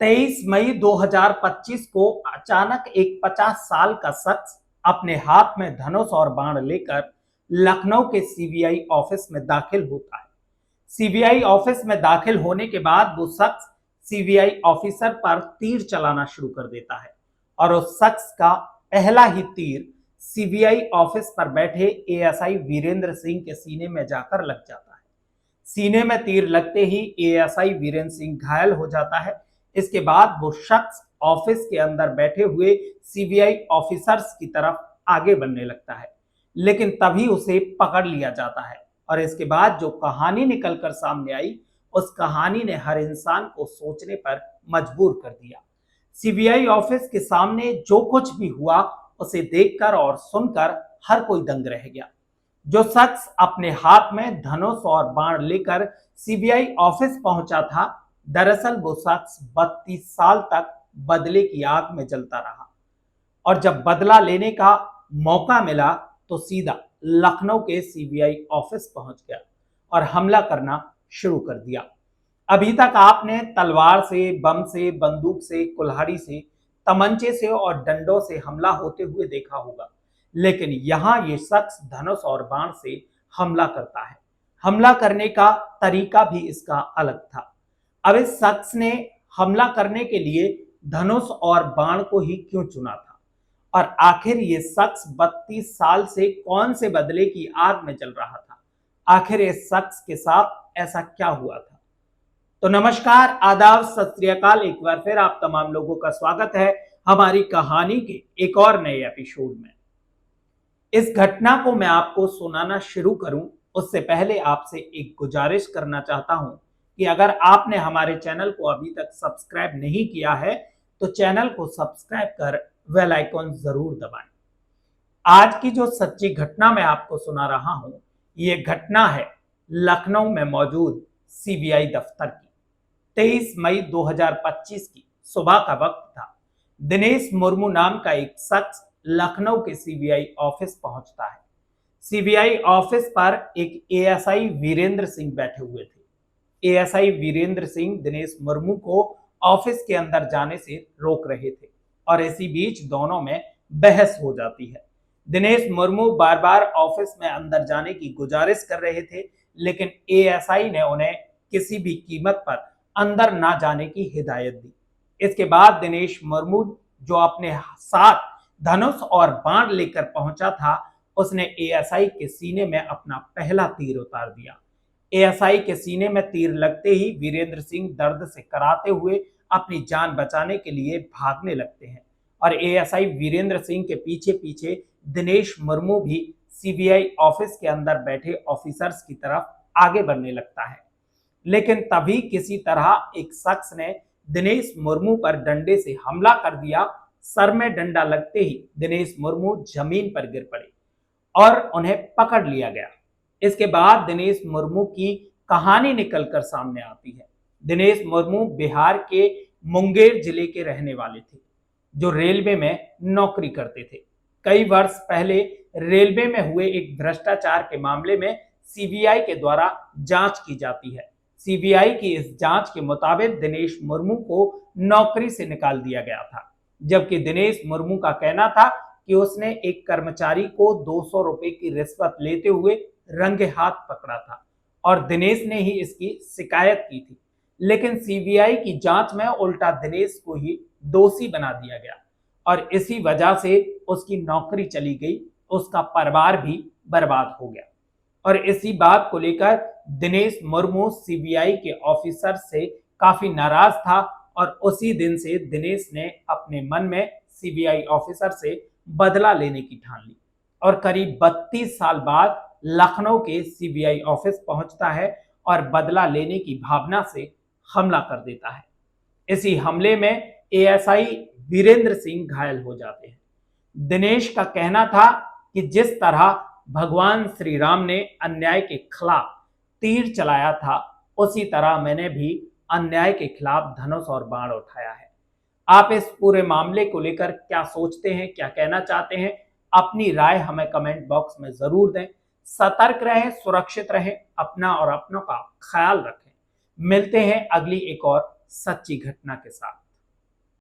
23 मई 2025 को अचानक एक 50 साल का शख्स अपने हाथ में धनुष और बाण लेकर लखनऊ के सीबीआई ऑफिस में दाखिल होता है। सीबीआई ऑफिस में दाखिल होने के बाद वो शख्स सीबीआई ऑफिसर पर तीर चलाना शुरू कर देता है और उस शख्स का पहला ही तीर सीबीआई ऑफिस पर बैठे एएसआई वीरेंद्र सिंह के सीने में जाकर लग जाता है। सीने में तीर लगते ही एएसआई वीरेंद्र सिंह घायल हो जाता है। इसके बाद वो शख्स ऑफिस के अंदर बैठे हुए सीबीआई ऑफिसर्स की तरफ आगे बढ़ने लगता है, लेकिन तभी उसे पकड़ लिया जाता है। और इसके बाद जो कहानी निकलकर सामने आई, उस कहानी ने हर इंसान को सोचने पर मजबूर कर दिया। सीबीआई ऑफिस के सामने जो कुछ भी हुआ, उसे देखकर और सुनकर हर कोई दंग रह गया। जो शख्स अपने हाथ में धनुष और बाण लेकर सीबीआई ऑफिस पहुंचा था, दरअसल वो शख्स 32 साल तक बदले की आग में जलता रहा और जब बदला लेने का मौका मिला तो सीधा लखनऊ के सीबीआई ऑफिस पहुंच गया और हमला करना शुरू कर दिया। अभी तक आपने तलवार से, बम से, बंदूक से, कुल्हाड़ी से, तमंचे से और डंडों से हमला होते हुए देखा होगा, लेकिन यहां ये शख्स धनुष और बाण से हमला करता है। हमला करने का तरीका भी इसका अलग था। अब इस शख्स ने हमला करने के लिए धनुष और बाण को ही क्यों चुना था, और आखिर ये शख्स 32 साल से कौन से बदले की आग में जल रहा था? आखिर इस शख्स के साथ ऐसा क्या हुआ था? तो नमस्कार, आदाब, सत श्री अकाल। एक बार फिर आप तमाम लोगों का स्वागत है हमारी कहानी के एक और नए एपिसोड में। इस घटना को मैं आपको सुनाना शुरू करूं, उससे पहले आपसे एक गुजारिश करना चाहता हूं कि अगर आपने हमारे चैनल को अभी तक सब्सक्राइब नहीं किया है तो चैनल को सब्सक्राइब कर बेल आइकन जरूर दबाएं। आज की जो सच्ची घटना मैं आपको सुना रहा हूं, ये घटना है लखनऊ में मौजूद सीबीआई दफ्तर की। 23 मई 2025 की सुबह का वक्त था। दिनेश मुर्मू नाम का एक शख्स लखनऊ के सीबीआई ऑफिस पहुंचता है। सीबीआई ऑफिस पर एक एएसआई वीरेंद्र सिंह बैठे हुए थे। एएसआई वीरेंद्र सिंह दिनेश मुर्मू को ऑफिस के अंदर जाने से रोक रहे थे और इसी बीच दोनों में बहस हो जाती है। दिनेश मुर्मू बार बार ऑफिस में अंदर जाने की गुजारिश कर रहे थे, लेकिन एएसआई ने उन्हें किसी भी कीमत पर अंदर ना जाने की हिदायत दी। इसके बाद दिनेश मुर्मू, जो अपने साथ धनुष और बाण लेकर पहुंचा था, उसने एएसआई के सीने में अपना पहला तीर उतार दिया। एएसआई के सीने में तीर लगते ही वीरेंद्र सिंह दर्द से कराते हुए अपनी जान बचाने के लिए भागने लगते हैं और एएसआई वीरेंद्र सिंह के पीछे पीछे दिनेश मुर्मू भी सीबीआई ऑफिस के अंदर बैठे ऑफिसर्स की तरफ आगे बढ़ने लगता है। लेकिन तभी किसी तरह एक शख्स ने दिनेश मुर्मू पर डंडे से हमला कर दिया। सर में डंडा लगते ही दिनेश मुर्मू जमीन पर गिर पड़े और उन्हें पकड़ लिया गया। इसके बाद दिनेश मुर्मू की कहानी निकलकर सामने आती है। दिनेश मुर्मू बिहार के मुंगेर जिले के रहने वाले थे, जो रेलवे में नौकरी करते थे। कई वर्ष पहले रेलवे में हुए एक भ्रष्टाचार के मामले में सीबीआई के द्वारा जांच की जाती है। सीबीआई की इस जांच के मुताबिक दिनेश मुर्मू को नौकरी से निकाल दिया गया था, जबकि दिनेश मुर्मू का कहना था कि उसने एक कर्मचारी को 200 रुपए की रिश्वत लेते हुए रंगे हाथ पकड़ा था और दिनेश ने ही इसकी शिकायत की थी। लेकिन सीबीआई की जांच में उल्टा दिनेश को ही दोषी बना दिया गया और इसी वजह से उसकी नौकरी चली गई, उसका परिवार भी बर्बाद हो गया। और इसी बात को लेकर दिनेश मुर्मू सीबीआई के ऑफिसर से काफी नाराज था और उसी दिन से दिनेश ने अपने मन में सीबीआई ऑफिसर से बदला लेने की ठान ली और करीब 32 साल बाद लखनऊ के सीबीआई ऑफिस पहुंचता है और बदला लेने की भावना से हमला कर देता है। इसी हमले में एएसआई वीरेंद्र सिंह घायल हो जाते हैं। दिनेश का कहना था कि जिस तरह भगवान श्री राम ने अन्याय के खिलाफ तीर चलाया था, उसी तरह मैंने भी अन्याय के खिलाफ धनुष और बाण उठाया है। आप इस पूरे मामले को लेकर क्या सोचते हैं, क्या कहना चाहते हैं? अपनी राय हमें कमेंट बॉक्स में जरूर दें। सतर्क रहें, सुरक्षित रहें, अपना और अपनों का ख्याल रखें। मिलते हैं अगली एक और सच्ची घटना के साथ।